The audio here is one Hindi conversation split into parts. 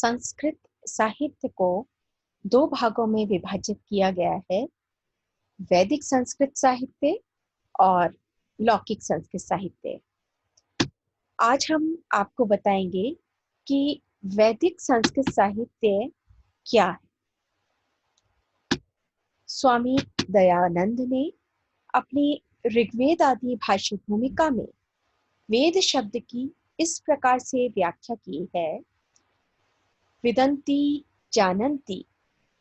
संस्कृत साहित्य को दो भागों में विभाजित किया गया है। वैदिक संस्कृत साहित्य और लौकिक संस्कृत साहित्य। आज हम आपको बताएंगे कि वैदिक संस्कृत साहित्य क्या है। स्वामी दयानंद ने अपनी ऋग्वेद आदि भाष्य भूमिका में वेद शब्द की इस प्रकार से व्याख्या की है। विदन्ति जानन्ति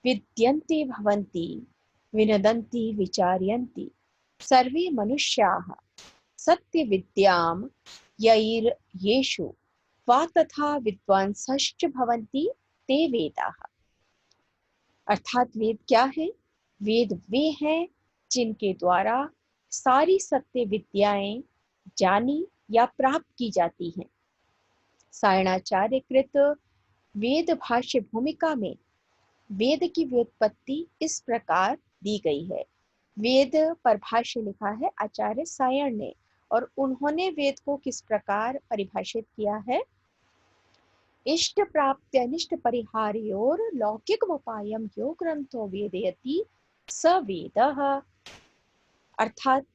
विद्यन्ते भवन्ति विनदन्ति विचार्यन्ति सर्वे मनुष्याः सत्य विद्याम यैर्येषु वा तथा विद्वांसश्च भवन्ति ते वेदाः। अर्थात वेद क्या है? वेद वे हैं जिनके द्वारा सारी सत्य विद्याएं जानी या प्राप्त की जाती हैं। सायणाचार्य कृत वेद भाष्य भूमिका में वेद की व्युत्पत्ति इस प्रकार दी गई है। वेद पर भाष्य लिखा है आचार्य सायण ने, और उन्होंने वेद को किस प्रकार परिभाषित किया है? इष्ट प्राप्त्यनिष्ट परिहार्योर लौकिकमुपायम यो ग्रंथो वेदयति स वेदः। अर्थात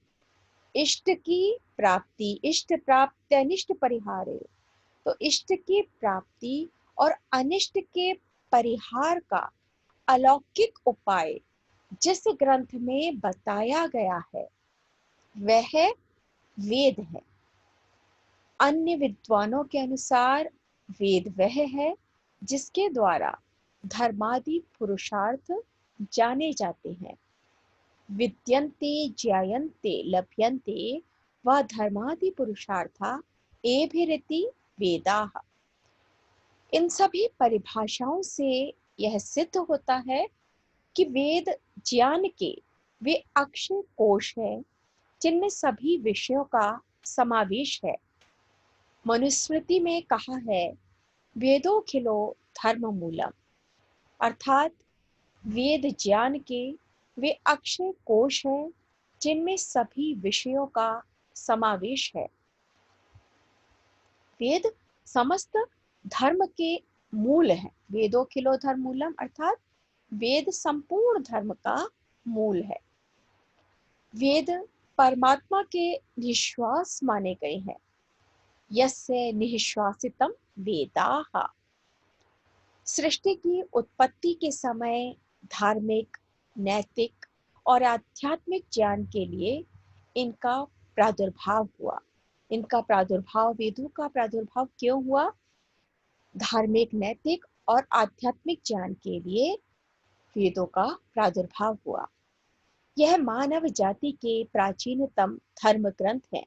इष्ट की प्राप्ति, इष्ट प्राप्त्यनिष्ट परिहार्य, तो इष्ट की प्राप्ति और अनिष्ट के परिहार का अलौकिक उपाय जिस ग्रंथ में बताया गया है वह वेद है। अन्य विद्वानों के अनुसार वेद वह है जिसके द्वारा धर्मादि पुरुषार्थ जाने जाते हैं। विद्यन्ते ज्ञायन्ते लभ्यन्ते व धर्मादि पुरुषार्था एभिरिति वेदाः। इन सभी परिभाषाओं से यह सिद्ध होता है कि वेद ज्ञान के वे अक्षय कोश है जिनमें सभी विषयों का समावेश है। मनुस्मृति में कहा है वेदोखिलो धर्म मूलम, अर्थात वेद ज्ञान के वे अक्षय कोश हैं जिनमें सभी विषयों का समावेश है। वेद समस्त धर्म के मूल है। वेदोखिलो धर्म मूलम अर्थात वेद संपूर्ण धर्म का मूल है। वेद परमात्मा के निश्वास माने गए हैं। यस्य निश्वासितम वेदाः। सृष्टि की उत्पत्ति के समय धार्मिक, नैतिक और आध्यात्मिक ज्ञान के लिए इनका प्रादुर्भाव हुआ। इनका प्रादुर्भाव, वेदों का प्रादुर्भाव क्यों हुआ? धार्मिक, नैतिक और आध्यात्मिक ज्ञान के लिए वेदों का प्रादुर्भाव हुआ। यह मानव जाति के प्राचीनतम धर्म ग्रंथ हैं।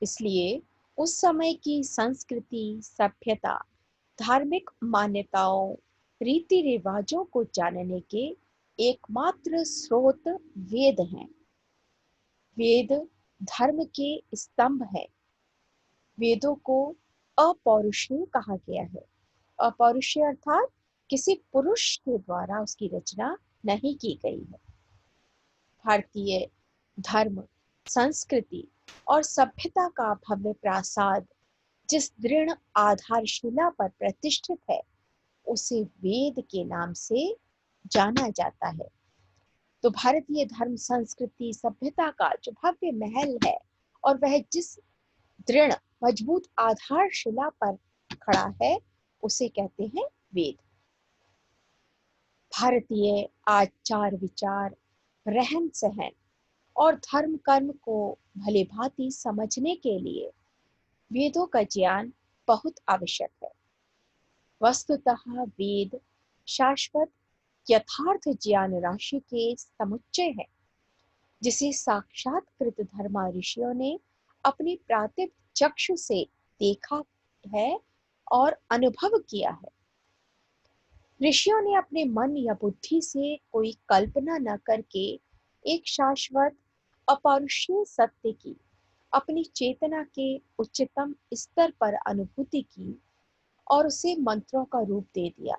इसलिए उस समय की संस्कृति, सभ्यता, धार्मिक मान्यताओं, रीति रिवाजों को जानने के एकमात्र स्रोत वेद हैं। वेद धर्म के स्तंभ है। वेदों को अपौरुषेय कहा गया है। अपौरुषेय अर्थात किसी पुरुष के द्वारा उसकी रचना नहीं की गई है। भारतीय धर्म, संस्कृति और सभ्यता का भव्य प्रासाद जिस दृढ़ आधारशिला पर प्रतिष्ठित है उसे वेद के नाम से जाना जाता है। तो भारतीय धर्म, संस्कृति, सभ्यता का जो भव्य महल है और वह जिस दृढ़ मजबूत आधारशिला पर खड़ा है उसे कहते हैं वेद। भारतीय आचार विचार, रहन सहन और धर्म कर्म को भली भांति समझने के लिए वेदों का ज्ञान बहुत आवश्यक है। वस्तुतः वेद शाश्वत यथार्थ ज्ञान राशि के समुच्चय है जिसे साक्षात्कृत धर्मा ऋषियों ने अपने प्रातिभ चक्षु से देखा है और अनुभव किया है। ऋषियों ने अपने मन या बुद्धि से कोई कल्पना न करके एक शाश्वत अपौरुषीय सत्य की अपनी चेतना के उच्चतम स्तर पर अनुभूति की और उसे मंत्रों का रूप दे दिया।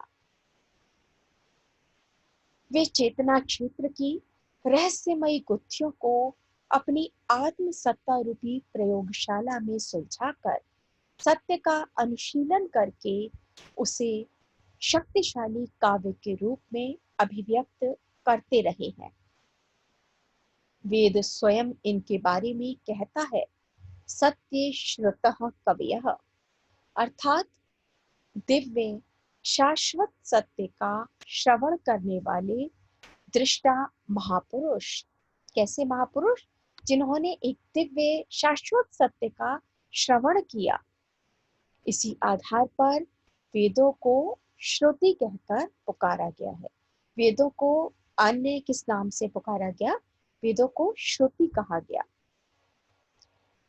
वे चेतना क्षेत्र की रहस्यमयी गुत्थियों को अपनी आत्म सत्ता रूपी प्रयोगशाला में सुलझाकर सत्य का अनुशीलन करके उसे शक्तिशाली काव्य के रूप में अभिव्यक्त करते रहे हैं। वेद स्वयं इनके बारे में कहता है, सत्य श्रुतः कवयः, अर्थात दिव्य शाश्वत सत्य का श्रवण करने वाले दृष्टा महापुरुष। कैसे महापुरुष? जिन्होंने एक दिव्य शाश्वत सत्य का श्रवण किया। इसी आधार पर वेदों को श्रुति कहकर पुकारा गया है। वेदों को अन्य किस नाम से पुकारा गया? वेदों को श्रुति कहा गया।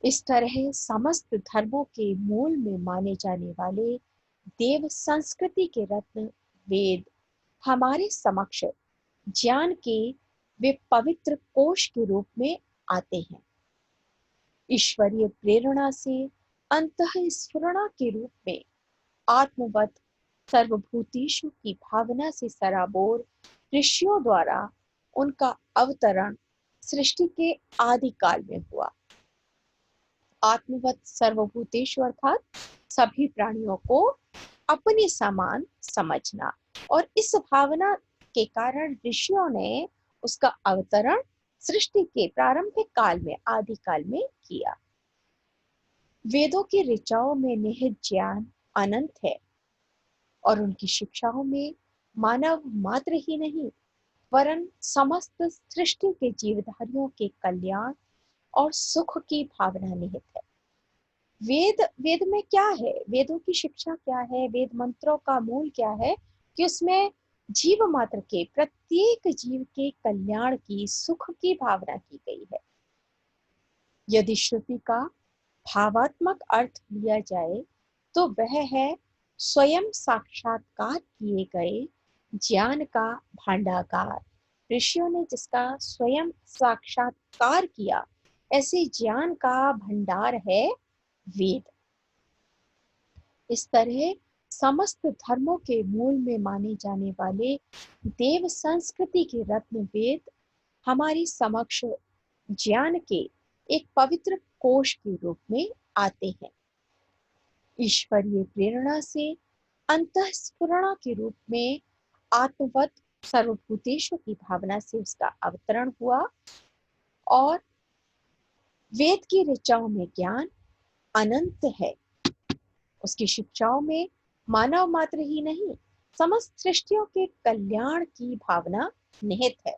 इस तरह समस्त धर्मों के मूल में माने जाने वाले देव संस्कृति के रत्न वेद हमारे समक्ष ज्ञान के वे पवित्र कोश के रूप में आते हैं। ईश्वरीय प्रेरणा से अंतःस्फुरणा के रूप में आत्मवत सर्वभूतेषु की भावना से सराबोर ऋषियों द्वारा उनका अवतरण सृष्टि के आदि काल में हुआ। आत्मवत सर्वभूतेषु अर्थात सभी प्राणियों को अपने समान समझना, और इस भावना के कारण ऋषियों ने उसका अवतरण सृष्टि के प्रारंभिक काल में, आदि काल में किया। वेदों की ऋचाओं में निहित ज्ञान अनंत है और उनकी शिक्षाओं में मानव मात्र ही नहीं वरन समस्त सृष्टि के जीवधारियों के कल्याण और सुख की भावना निहित है। वेद में क्या है? वेदों की शिक्षा क्या है? वेद मंत्रों का मूल क्या है? कि उसमें जीव मात्र के, प्रत्येक जीव के कल्याण की, सुख की भावना की गई है। यदि श्रुति का भावात्मक अर्थ लिया जाए तो वह है स्वयं साक्षात्कार किए गए ज्ञान का भांडागार। ऋषियों ने जिसका स्वयं साक्षात्कार किया, ऐसे ज्ञान का भंडार है वेद। इस तरह समस्त धर्मों के मूल में माने जाने वाले देव संस्कृति के रत्न वेद हमारी समक्ष ज्ञान के एक पवित्र कोश के रूप में आते हैं। ईश्वरीय प्रेरणा से अंतःस्फुरणा के रूप में आत्मवत सर्वभूतेषु की भावना से उसका अवतरण हुआ, और वेद की ऋचाओं में ज्ञान अनंत है। उसकी शिक्षाओं में मानव मात्र ही नहीं समस्त सृष्टियों के कल्याण की भावना निहित है।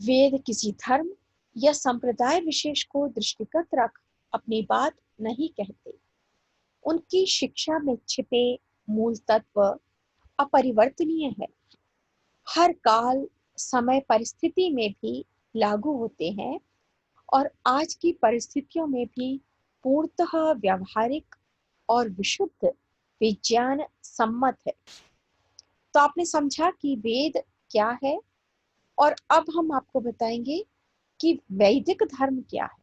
वेद किसी धर्म या संप्रदाय विशेष को दृष्टिगत रख अपनी बात नहीं कहते। उनकी शिक्षा में छिपे मूल तत्व अपरिवर्तनीय है, हर काल समय परिस्थिति में भी लागू होते हैं और आज की परिस्थितियों में भी पूर्णतः व्यावहारिक और विशुद्ध विज्ञान सम्मत है। तो आपने समझा कि वेद क्या है, और अब हम आपको बताएंगे कि वैदिक धर्म क्या है।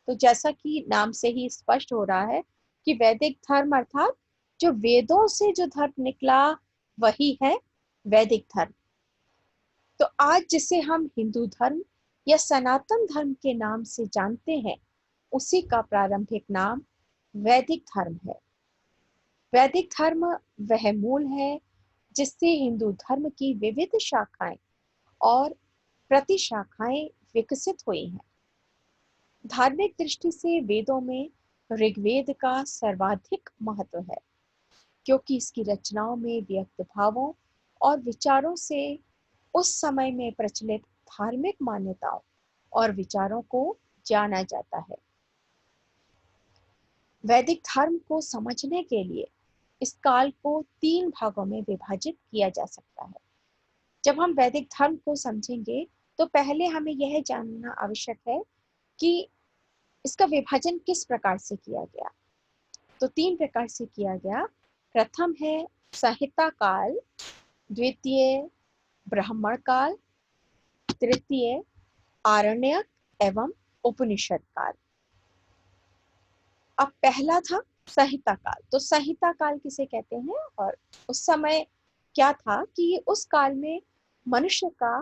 तो जैसा कि नाम से ही स्पष्ट हो रहा है कि वैदिक धर्म अर्थात जो वेदों से जो धर्म निकला वही है वैदिक धर्म। तो आज जिसे हम हिंदू धर्म या सनातन धर्म के नाम से जानते हैं, उसी का प्रारंभिक नाम वैदिक धर्म है। वैदिक धर्म वह मूल है जिससे हिंदू धर्म की विविध शाखाएं और प्रतिशाखाएं विकसित हुई हैं। धार्मिक दृष्टि से वेदों में ऋग्वेद का सर्वाधिक महत्व है, क्योंकि इसकी रचनाओं में व्यक्त भावों और विचारों से उस समय में प्रचलित धार्मिक मान्यताओं और विचारों को जाना जाता है। वैदिक धर्म को समझने के लिए इस काल को 3 भागों में विभाजित किया जा सकता है। जब हम वैदिक धर्म को समझेंगे तो पहले हमें यह जानना आवश्यक है कि इसका विभाजन किस प्रकार से किया गया। तो 3 प्रकार से किया गया। प्रथम है संहिता काल, द्वितीय ब्राह्मण काल, तृतीय आरण्यक एवं उपनिषद काल। अब पहला था संहिता काल। तो संहिता काल किसे कहते हैं, और उस समय क्या था कि उस काल में मनुष्य का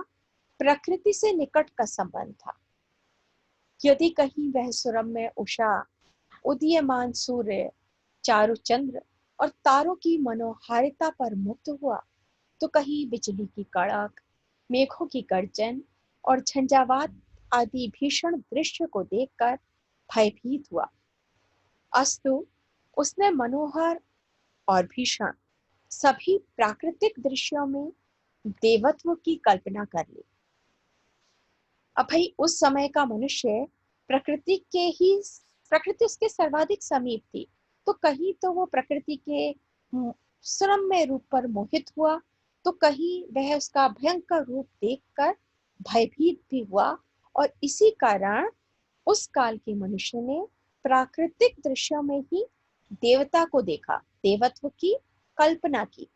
प्रकृति से निकट का संबंध था। यदि कहीं वह सुरम्य उषा, उदीयमान सूर्य, चारु चंद्र और तारों की मनोहारिता पर मुग्ध हुआ, तो कहीं बिजली की कड़क, मेघों की गर्जन और झंझावात आदि भीषण दृश्य को देखकर भयभीत हुआ। अस्तु उसने मनोहर और भीषण सभी प्राकृतिक दृश्यों में देवत्व की कल्पना कर ली। अब भाई उस समय का मनुष्य प्रकृति के ही प्रकृति उसके सर्वाधिक समीप थी, तो कहीं तो वो प्रकृति के श्रम्य रूप पर मोहित हुआ, तो कहीं वह उसका भयंकर रूप देखकर भयभीत भी हुआ। और इसी कारण उस काल के मनुष्य ने प्राकृतिक दृश्यों में ही देवता को देखा, देवत्व की कल्पना की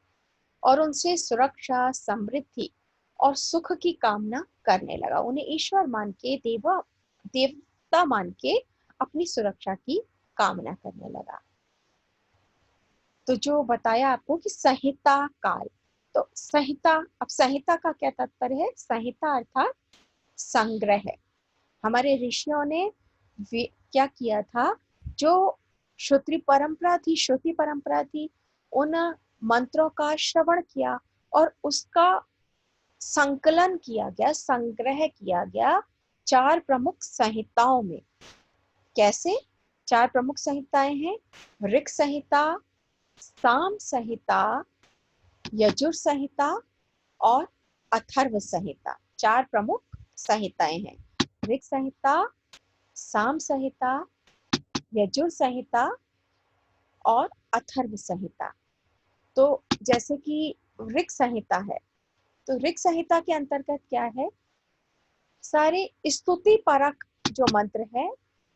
और उनसे सुरक्षा, समृद्धि और सुख की कामना करने लगा। उन्हें ईश्वर मान के, देवता मान के अपनी सुरक्षा की कामना करने लगा। तो जो बताया आपको कि संहिता काल, तो संहिता, अब संहिता का क्या तात्पर्य है? संहिता अर्थात संग्रह। हमारे ऋषियों ने क्या किया था, जो श्रुति परंपरा थी, उन मंत्रों का श्रवण किया और उसका संकलन किया गया, संग्रह किया गया 4 प्रमुख संहिताओं में। कैसे? 4 प्रमुख संहिताएं हैं, ऋक संहिता, साम संहिता, यजुर संहिता और अथर्व संहिता। 4 प्रमुख संहिताएं हैं, ऋक संहिता, साम संहिता, यजुर संहिता और अथर्व संहिता। तो जैसे कि ऋक संहिता है, तो ऋक संहिता के अंतर्गत क्या है, सारे स्तुति परक जो मंत्र है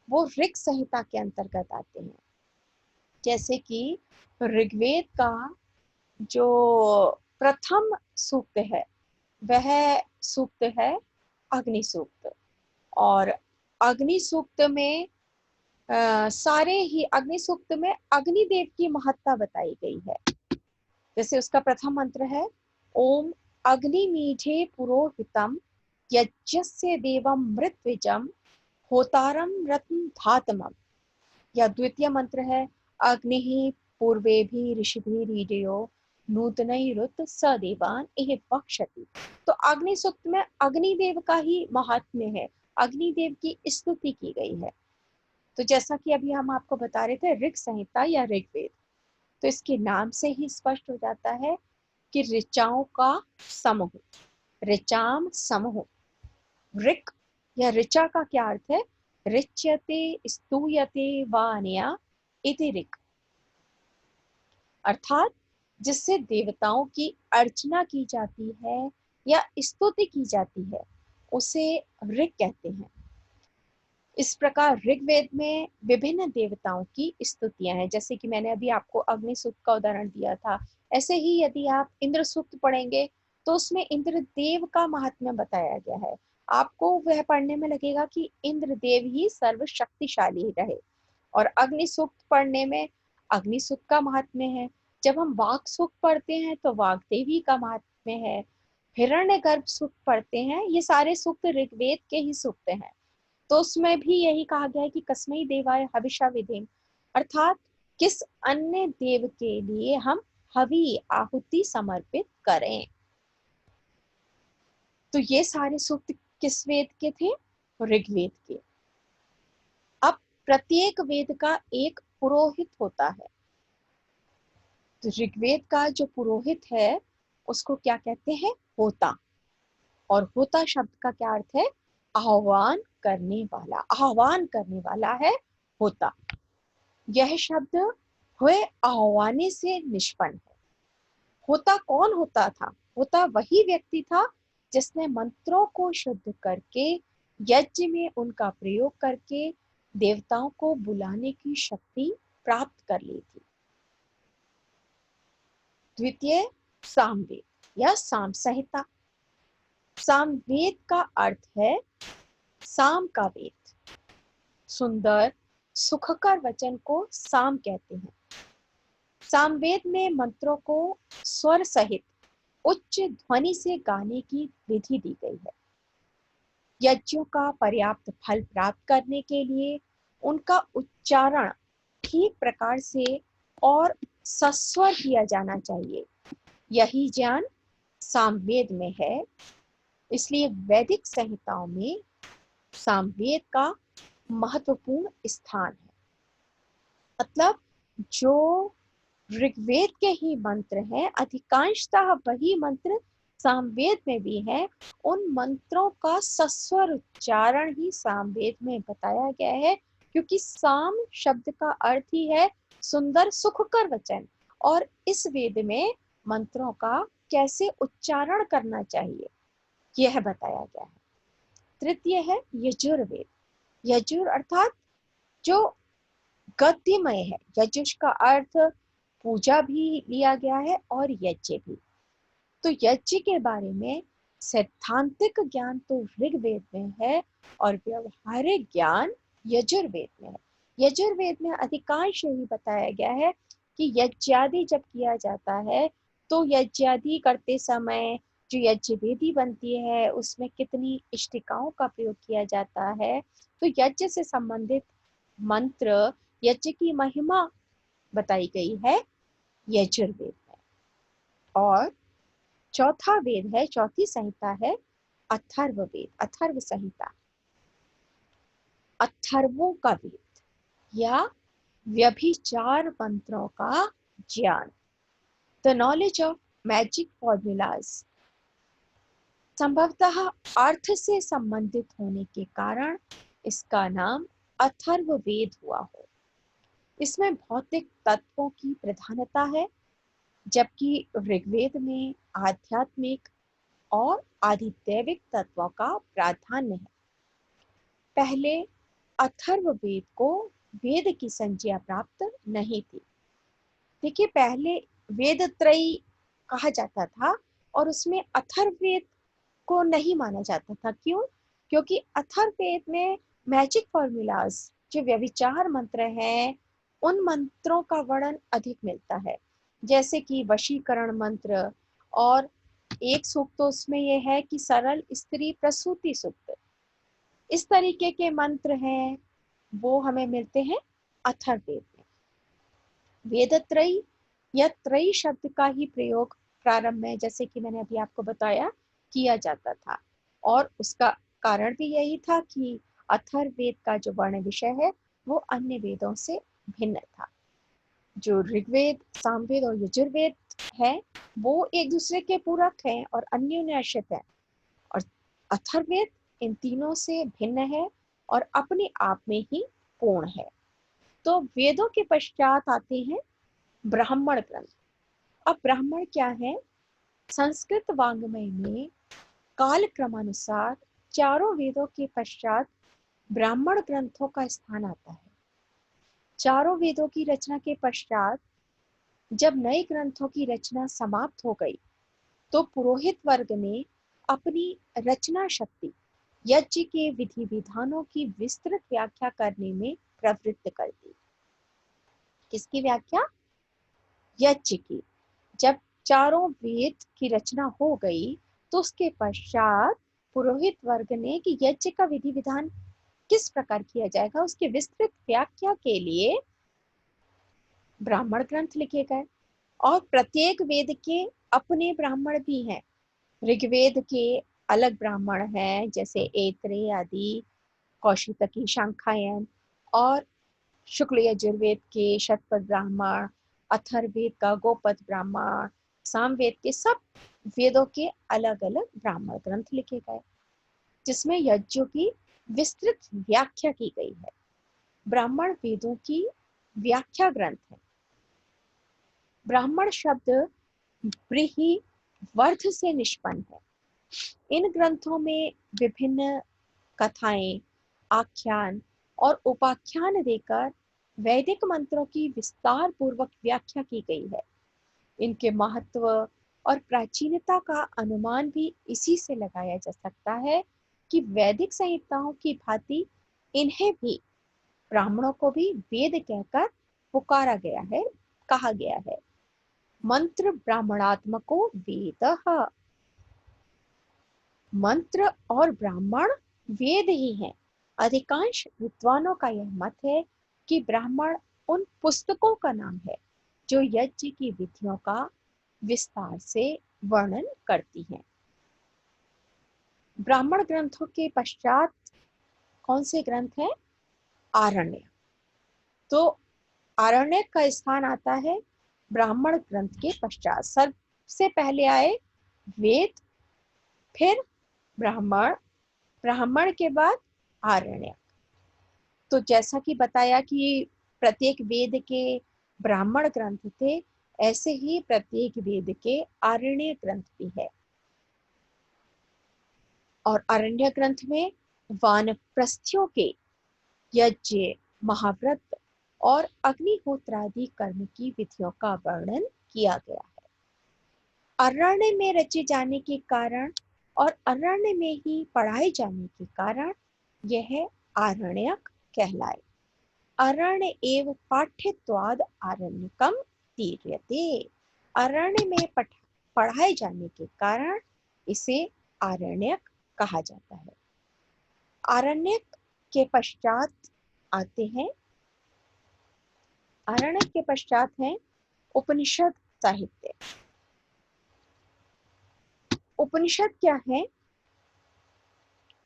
वो ऋक संहिता के अंतर्गत आते हैं। जैसे कि ऋग्वेद का जो प्रथम सूक्त है वह सूक्त है अग्नि सूक्त, और अग्नि सूक्त में सारे ही अग्नि सूक्त में अग्निदेव की महत्ता बताई गई है। जैसे उसका प्रथम मंत्र है ओम अग्निमीढे पुरोहितम यज्ञस्य देवम मृत्विजम होतारम रत्न धातमम। या द्वितीय मंत्र है अग्नि पूर्वेभि ऋषिभिरीजयो नूतनैरुत सदेवान एह बक्षति। तो अग्नि सूक्त में अग्निदेव का ही महात्म्य है, अग्निदेव की स्तुति की गई है। तो जैसा कि अभी हम आपको बता रहे थे ऋक संहिता या ऋग्वेद, तो इसके नाम से ही स्पष्ट हो जाता है कि ऋचाओं का समूह, ऋचाम समूह। ऋक या ऋचा का क्या अर्थ है? ऋच्यते स्तूयते वानिया इति ऋक, अर्थात जिससे देवताओं की अर्चना की जाती है या स्तुति की जाती है उसे ऋक कहते हैं। इस प्रकार ऋग्वेद में विभिन्न देवताओं की स्तुतियां हैं, जैसे कि मैंने अभी आपको अग्नि सूक्त का उदाहरण दिया था। ऐसे ही यदि आप इंद्र सूक्त पढ़ेंगे तो उसमें इंद्रदेव का महात्म्य बताया गया है। आपको वह पढ़ने में लगेगा कि इंद्रदेव ही सर्वशक्तिशाली रहे। और अग्नि सूक्त पढ़ने में अग्नि सूक्त का महात्म्य है। जब हम वाग सूक्त पढ़ते हैं तो वाग्देवी का महात्म्य है। हिरण्यगर्भ सूक्त पढ़ते हैं, ये सारे सूक्त ऋग्वेद के ही सूक्त हैं। तो उसमें भी यही कहा गया है कि कस्मै देवाय हविषा विधेम, अर्थात किस अन्य देव के लिए हम हवि आहुति समर्पित करें। तो ये सारे सूक्त किस वेद के थे? ऋग्वेद के। अब प्रत्येक वेद का एक पुरोहित होता है। तो ऋग्वेद का जो पुरोहित है उसको क्या कहते हैं? होता। और होता शब्द का क्या अर्थ है? आह्वान करने वाला, आह्वान करने वाला है होता। यह शब्द हुए आह्वाने से निष्पन्न है। होता कौन होता था? होता वही व्यक्ति था जिसने मंत्रों को शुद्ध करके यज्ञ में उनका प्रयोग करके देवताओं को बुलाने की शक्ति प्राप्त कर ली थी। द्वितीय सामवेद या साम संहिता। सामवेद का अर्थ है साम का वेद। सुंदर सुखकर वचन को साम कहते हैं। सामवेद में मंत्रों को स्वर सहित उच्च ध्वनि से गाने की विधि दी गई है। यज्ञों का पर्याप्त फल प्राप्त करने के लिए उनका उच्चारण ठीक प्रकार से और सस्वर किया जाना चाहिए। यही ज्ञान सामवेद में है। इसलिए वैदिक संहिताओं में सामवेद का महत्वपूर्ण स्थान है। मतलब जो ऋग्वेद के ही मंत्र हैं, अधिकांशतः वही मंत्र सामवेद में भी है। उन मंत्रों का सस्वर उच्चारण ही सामवेद में बताया गया है, क्योंकि साम शब्द का अर्थ ही है सुंदर सुखकर वचन, और इस वेद में मंत्रों का कैसे उच्चारण करना चाहिए यह बताया गया है। तृतीय है यजुर्वेद। यजुर अर्थात जो गद्यमय है। यजुष का अर्थ पूजा भी लिया गया है और यज्ञ भी। तो यज्ञ के बारे में सैद्धांतिक ज्ञान तो ऋग्वेद में है और व्यवहारिक ज्ञान यजुर्वेद में है। यजुर्वेद में अधिकांश यही बताया गया है कि यज्ञादि जब किया जाता है तो यज्ञादि करते समय जो यज्ञ वेदी बनती है उसमें कितनी इष्टिकाओं का प्रयोग किया जाता है। तो यज्ञ से संबंधित मंत्र, यज्ञ की महिमा बताई गई है यजुर्वेद में। और चौथा वेद है, चौथी संहिता है अथर्ववेद, अथर्व संहिता। अथर्वों का वेद या व्यभिचार मंत्रों का ज्ञान, the knowledge of magic formulas, संभवतः अर्थ से संबंधित होने के कारण इसका नाम अथर्ववेद हुआ हो। इसमें भौतिक तत्वों की प्रधानता है, जबकि ऋग्वेद में आध्यात्मिक और आधिदैविक तत्वों का प्राधान्य है। पहले अथर्ववेद को वेद की संज्ञा प्राप्त नहीं थी। देखिए, पहले वेद त्रयी कहा जाता था और उसमें अथर्ववेद को नहीं माना जाता था। क्यों? क्योंकि अथर्ववेद में मैजिक फॉर्मूलाज, जो व्यभिचार मंत्र हैं, उन मंत्रों का वर्णन अधिक मिलता है, जैसे कि वशीकरण मंत्र, और एक सूक्त तो उसमें यह है कि सरल स्त्री प्रसूति सूक्त। इस तरीके के मंत्र हैं वो हमें मिलते हैं अथर्ववेद में। वेदत्रयी या त्रयी शब्द का ही प्रयोग प्रारंभ में, जैसे कि मैंने अभी आपको बताया, किया जाता था, और उसका कारण भी यही था कि अथर्ववेद का जो वर्ण विषय है वो अन्य वेदों से भिन्न था। जो ऋग्वेद, सामवेद और यजुर्वेद है वो एक दूसरे के पूरक हैं और अन्योन्याश्रित हैं, और अथर्ववेद इन तीनों से भिन्न है और अपने आप में ही पूर्ण है। तो वेदों के पश्चात आते हैं ब्राह्मण ग्रंथ। अब ब्राह्मण क्या है? संस्कृत वाङ्मय में काल क्रमानुसार चारों वेदों के पश्चात ब्राह्मण ग्रंथों का स्थान आता है। चारों वेदों की रचना के पश्चात जब नए ग्रंथों की रचना समाप्त हो गई तो पुरोहित वर्ग ने अपनी रचना शक्ति यज्ञ के विधि विधानों की विस्तृत व्याख्या करने में प्रवृत्त कर दी। किसकी व्याख्या? यज्ञ की। जब चारों वेद की रचना हो गई तो उसके पश्चात पुरोहित वर्ग ने कि यज्ञ का विधि विधान किस प्रकार किया जाएगा, उसकी विस्तृत व्याख्या के लिए ब्राह्मण ग्रंथ लिखे गए। और प्रत्येक वेद के अपने ब्राह्मण भी हैं। ऋग्वेद के अलग ब्राह्मण हैं, जैसे ऐत्रेय आदि, कौशितकी, शांखायन, और शुक्ल यजुर्वेद के शतपथ ब्राह्मण, अथर्ववेद का गोपद ब्राह्मण, सामवेद के, सब वेदों के अलग अलग ब्राह्मण ग्रंथ लिखे गए जिसमें यज्ञों की विस्तृत व्याख्या की गई है। ब्राह्मण वेदों की व्याख्या ग्रंथ है। ब्राह्मण शब्द ब्रीहि वर्ध से निष्पन्न है। इन ग्रंथों में विभिन्न कथाएं, आख्यान और उपाख्यान देकर वैदिक मंत्रों की विस्तार पूर्वक व्याख्या की गई है। इनके महत्व और प्राचीनता का अनुमान भी इसी से लगाया जा सकता है कि वैदिक संहिताओं की भांति इन्हें भी, ब्राह्मणों को भी, वेद कहकर पुकारा गया है, कहा गया है। मंत्र ब्राह्मणात्मको वेदः। मंत्र और ब्राह्मण वेद ही हैं। अधिकांश विद्वानों का यह मत है कि ब्राह्मण उन पुस्तकों का नाम है जो यज्ञ की विधियों का विस्तार से वर्णन करती हैं। ब्राह्मण ग्रंथों के पश्चात कौन से ग्रंथ हैं? आरण्य। तो आरण्य का स्थान आता है ब्राह्मण ग्रंथ के पश्चात। सबसे पहले आए वेद, फिर ब्राह्मण, ब्राह्मण के बाद आरण्य। तो जैसा कि बताया कि प्रत्येक वेद के ब्राह्मण ग्रंथ थे, ऐसे ही प्रत्येक वेद के आरण्य ग्रंथ भी है। और आरण्य ग्रंथ में वानप्रस्थियों के यज्ञ, महाव्रत और अग्निहोत्रादि कर्म की विधियों का वर्णन किया गया है। अरण्य में रचे जाने के कारण और अरण्य में ही पढ़ाए जाने के कारण यह आरण्यक कहलाए। अरण्य एव पाठ्यत्वाद आरण्यकम तीर्यते। अरण्य में पढ़ाए जाने के कारण इसे आरण्यक कहा जाता है। आरण्यक के पश्चात आते हैं, आरण्यक के पश्चात है उपनिषद साहित्य। उपनिषद क्या है?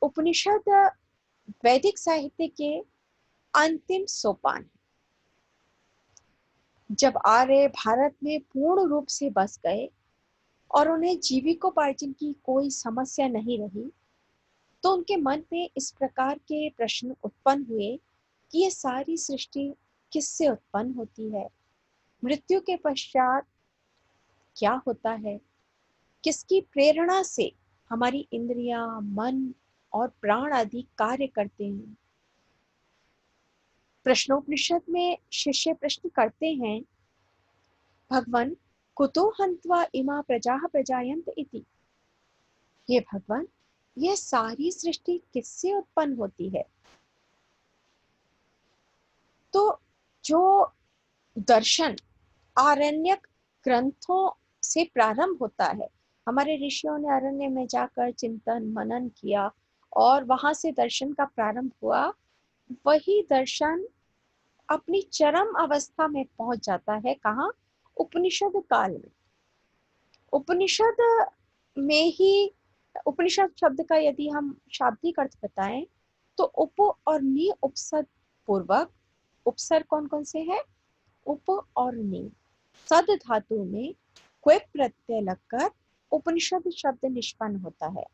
उपनिषद वैदिक साहित्य के अंतिम सोपान। जब आर्य भारत में पूर्ण रूप से बस गए और उन्हें जीविकोपार्जन की कोई समस्या नहीं रही, तो उनके मन में इस प्रकार के प्रश्न उत्पन्न हुए कि ये सारी सृष्टि किससे उत्पन्न होती है, मृत्यु के पश्चात क्या होता है, किसकी प्रेरणा से हमारी इंद्रियां, मन और प्राण आदि कार्य करते हैं। प्रश्नोपनिषद में शिष्य प्रश्न करते हैं, भगवान कुतो हन्त्वा इमा प्रजाः प्रजायन्त इति। हे भगवान, यह सारी सृष्टि किससे उत्पन्न होती है? तो जो दर्शन आरण्यक ग्रंथों से प्रारंभ होता है, हमारे ऋषियों ने अरण्य में जाकर चिंतन मनन किया और वहां से दर्शन का प्रारंभ हुआ, वही दर्शन अपनी चरम अवस्था में पहुंच जाता है। कहाँ? उपनिषद काल में। उपनिषद में ही, उपनिषद शब्द का यदि हम शाब्दिक अर्थ बताएं तो उप और नि उपसर्ग पूर्वक, उपसर्ग कौन कौन से हैं? उप और नि। सद धातु में क्वेप प्रत्यय लगकर उपनिषद शब्द निष्पन्न होता है,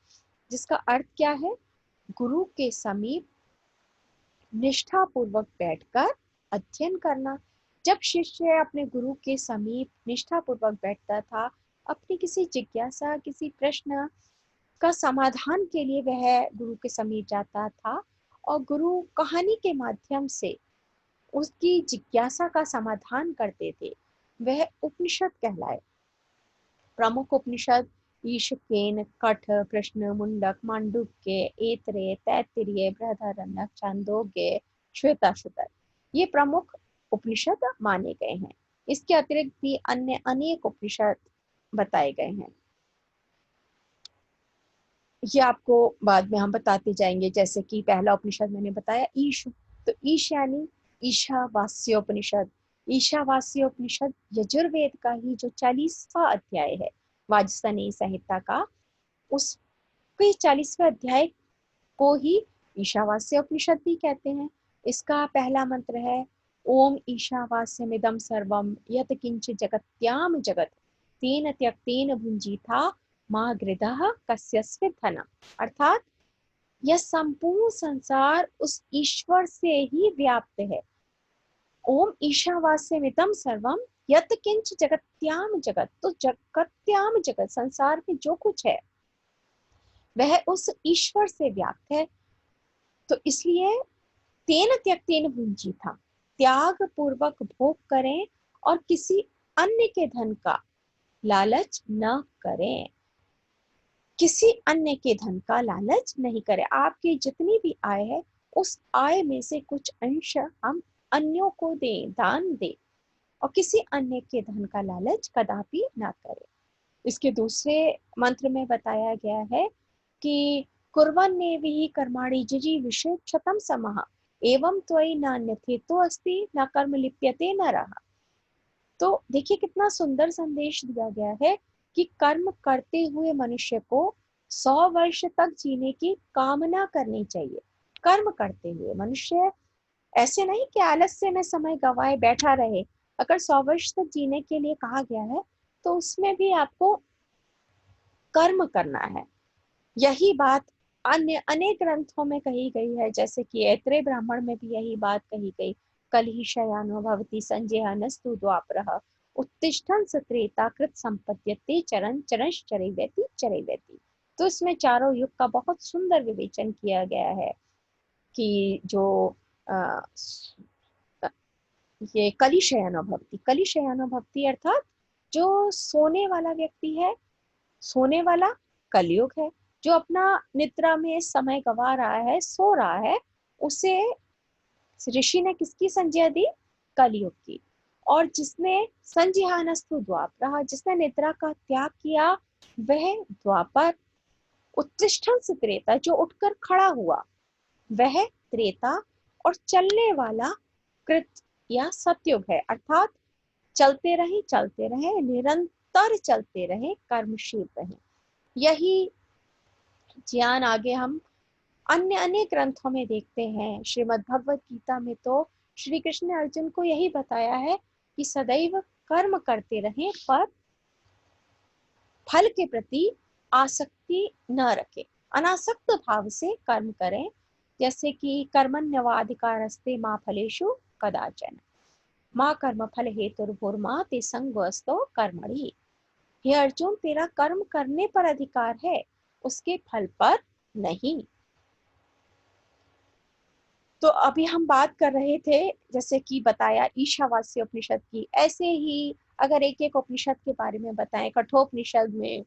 जिसका अर्थ क्या है? गुरु के समीप निष्ठा पूर्वक बैठकर अध्ययन करना। जब शिष्य अपने गुरु के समीप निष्ठा पूर्वक बैठता था, अपनी किसी जिज्ञासा, किसी प्रश्न का समाधान के लिए वह गुरु के समीप जाता था और गुरु कहानी के माध्यम से उसकी जिज्ञासा का समाधान करते थे, वह उपनिषद कहलाए। प्रमुख उपनिषद ईशकेन, कठ, प्रश्न, मुंडक, मांडुक्य, ऐतरेय, तैत्तिरीय, बृहदारण्यक, छांदोग्य, श्वेताश्वतर, ये प्रमुख उपनिषद माने गए हैं। इसके अतिरिक्त भी अन्य अनेक उपनिषद बताए गए हैं। ये आपको बाद में हम बताते जाएंगे। जैसे कि पहला उपनिषद मैंने बताया ईश, तो ईश यानी ईशावास्योपनिषद। ईशावास्योपनिषद यजुर्वेद का ही जो 40वां अध्याय है वाजसनेयी संहिता का, उसके 40वें अध्याय को ही ईशावास्योपनिषद भी कहते हैं। इसका पहला मंत्र है ओम ईशावास्यमिदं सर्वं यत् किंच जगत्याम जगत तेन त्यक्तेन भुंजीथा माँ गृधः कस्यस्मिन् धनम्। अर्थात यह संपूर्ण संसार उस ईश्वर से ही व्याप्त है। ओम ईशावास्यमिदं सर्वम यत् किंच जगत्याम जगत, तो जगत्याम जगत, संसार में जो कुछ है वह उस ईश्वर से व्याप्त है। तो इसलिए तेन त्यक्तेन भुंजीथा, त्याग पूर्वक भोग करें और किसी अन्य के धन का लालच न करें। किसी अन्य के धन का लालच नहीं करें। आपकी जितनी भी आय है, उस आय में से कुछ अंश हम अन्यों को दें, दान दें, और किसी अन्य के धन का लालच कदापि ना करें। इसके दूसरे मंत्र में बताया गया है कि कुर्वन्नेवि कर्माणि तो देखिए कितना सुंदर संदेश दिया गया है कि कर्म करते हुए मनुष्य को 100 वर्ष तक जीने की कामना करनी चाहिए। कर्म करते हुए मनुष्य ऐसे नहीं कि आलस्य में समय गवाए बैठा रहे। अगर 100 वर्ष तक जीने के लिए कहा गया है तो उसमें भी आपको कर्म करना है। यही बात अन्य अनेक ग्रंथों में कही गई है, जैसे कि ऐत्रेय ब्राह्मण में भी यही बात कही गई। कल ही शयानो भवति संजयानस्तु द्वापरः उत्तिष्ठन् स त्रेता कृत संपद्यते चरण चरैवेति चरैवेति। तो इसमें चारों युग का बहुत सुंदर विवेचन किया गया है कि जो आ, ये कलिशयनो भवति, कलिशयनो भवति अर्थात जो सोने वाला व्यक्ति है, सोने वाला कलयुग है। जो अपना निद्रा में समय गवा रहा है, सो रहा है, उसे ऋषि ने किसकी संज्ञा दी? कलयुग की। और जिसने संजिहानस्तु द्वापर, जिसने निद्रा का त्याग किया, वह द्वापर। उत्तिष्ठन् स त्रेता, जो उठकर खड़ा हुआ, वह त्रेता। और चलने वाला कृत या सतयुग है, अर्थात चलते रहे निरंतर चलते रहे, कर्मशील रहे। यही ज्ञान आगे हम अन्य अनेक ग्रंथों में देखते हैं। श्रीमद् भगवत गीता में तो श्री कृष्ण ने अर्जुन को यही बताया है कि सदैव कर्म करते रहें पर फल के प्रति आसक्ति न रखें, अनासक्त भाव से कर्म करें। जैसे कि कर्मण्यवाधिकारस्ते मां फलेषु कदाचन मां कर्म फल हेतुर्भुर्मा ते संगोऽस्तो कर्मणि। हे अर्जुन, तेरा कर्म करने पर अधिकार है, उसके फल पर नहीं। तो अभी हम बात कर रहे थे, जैसे कि बताया ईशावास्य उपनिषद की, ऐसे ही अगर एक एक उपनिषद के बारे में बताएं, कठोपनिषद में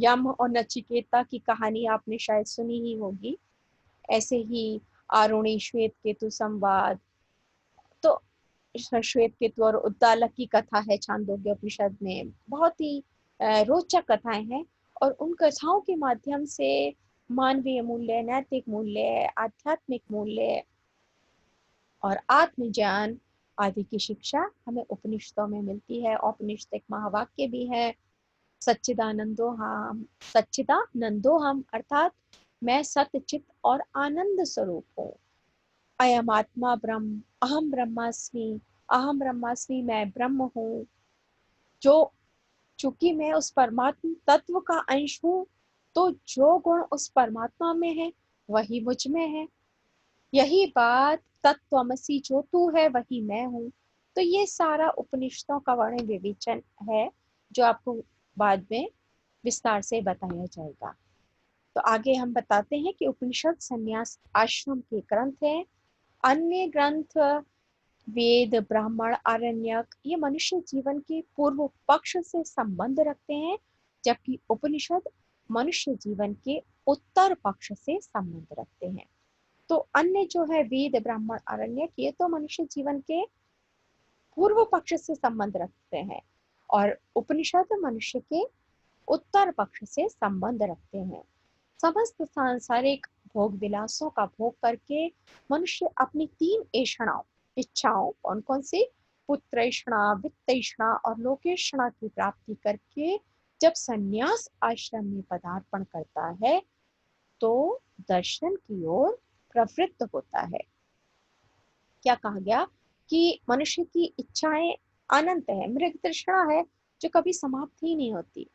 यम और नचिकेता की कहानी आपने शायद सुनी ही होगी। ऐसे ही आरुणि श्वेत केतु संवाद, तो श्वेत केतु और उद्दालक की कथा है छांदोग्य उपनिषद में। बहुत ही रोचक कथाएं हैं और उन कथाओं के माध्यम से मानवीय मूल्य, नैतिक मूल्य, आध्यात्मिक मूल्य और आत्मज्ञान आदि की शिक्षा हमें उपनिषदों में मिलती है। औपनिषदिक महावाक्य भी है। सच्चिदानंदो हम अर्थात मैं सत्य चित और आनंद स्वरूप हूँ। अयम आत्मा ब्रह्म, अहम ब्रह्मास्मि, मैं ब्रह्म हूँ। जो चूंकि मैं उस परमात्मा तत्व का अंश हूँ, तो जो गुण उस परमात्मा में है वही मुझ में है। यही बात तत्त्वमसि, जो तू है वही मैं हूँ। तो ये सारा उपनिषदों का वर्ण विवेचन है जो आपको बाद में विस्तार से बताया जाएगा। तो आगे हम बताते हैं कि उपनिषद संन्यास आश्रम के ग्रंथ हैं। अन्य ग्रंथ वेद, ब्राह्मण, आरण्यक ये मनुष्य जीवन के पूर्व पक्ष से संबंध रखते हैं, जबकि उपनिषद मनुष्य जीवन के उत्तर पक्ष से संबंध रखते हैं। तो अन्य जो है वेद, ब्राह्मण, आरण्यक, ये तो मनुष्य जीवन के पूर्व पक्ष से संबंध रखते हैं और उपनिषद मनुष्य के उत्तर पक्ष से संबंध रखते हैं। समस्त सांसारिक भोग विलासों का भोग करके मनुष्य अपनी 3 इच्छाओं कौन कौन सी? पुत्रैषणा, वित्तैषणा और लोकेषणा की प्राप्ति करके जब संन्यास आश्रम में पदार्पण करता है तो दर्शन की ओर प्रवृत्त होता है। क्या कहा गया कि मनुष्य की इच्छाएं अनंत है। मृग तृष्णा है जो कभी समाप्त ही नहीं होती।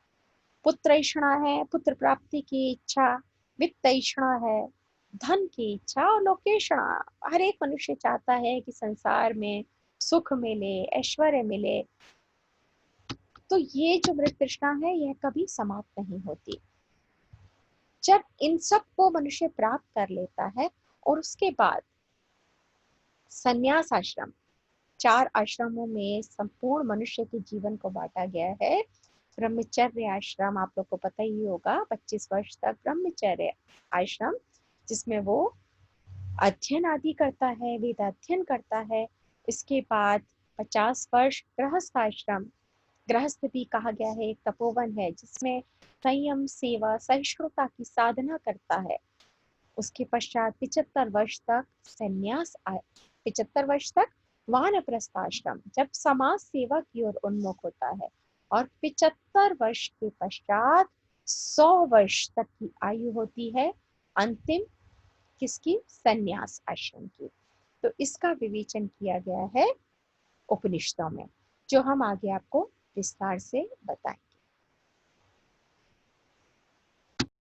पुत्रैषणा है, पुत्र प्राप्ति की इच्छा। वित्तैषणा है, धन की इच्छा। और लोकेषणा, हर एक मनुष्य चाहता है कि संसार में सुख मिले, ऐश्वर्य मिले। तो ये जो मृग तृष्णा है यह कभी समाप्त नहीं होती। जब इन सब को मनुष्य प्राप्त कर लेता है और उसके बाद संन्यास आश्रम, 4 आश्रमों में संपूर्ण मनुष्य के जीवन को बांटा गया है। ब्रह्मचर्य आश्रम आप लोग को पता ही होगा, 25 वर्ष तक ब्रह्मचर्य आश्रम, जिसमें वो अध्ययन आदि करता है, वेदाध्ययन करता है। इसके बाद 50 वर्ष गृहस्थ आश्रम, गृहस्थ भी कहा गया है, एक तपोवन है जिसमें संयम, सेवा, सहिष्णुता की साधना करता है। उसके पश्चात 75 वर्ष तक संन्यास, 75 वर्ष तक वानप्रस्थाश्रम जब समाज सेवा की ओर उन्मुख होता है और 75 वर्ष के पश्चात 100 वर्ष तक की आयु होती है अंतिम किसकी, संन्यास आश्रम की। तो इसका विवेचन किया गया है उपनिषदों में, जो हम आगे आपको विस्तार से बताएं।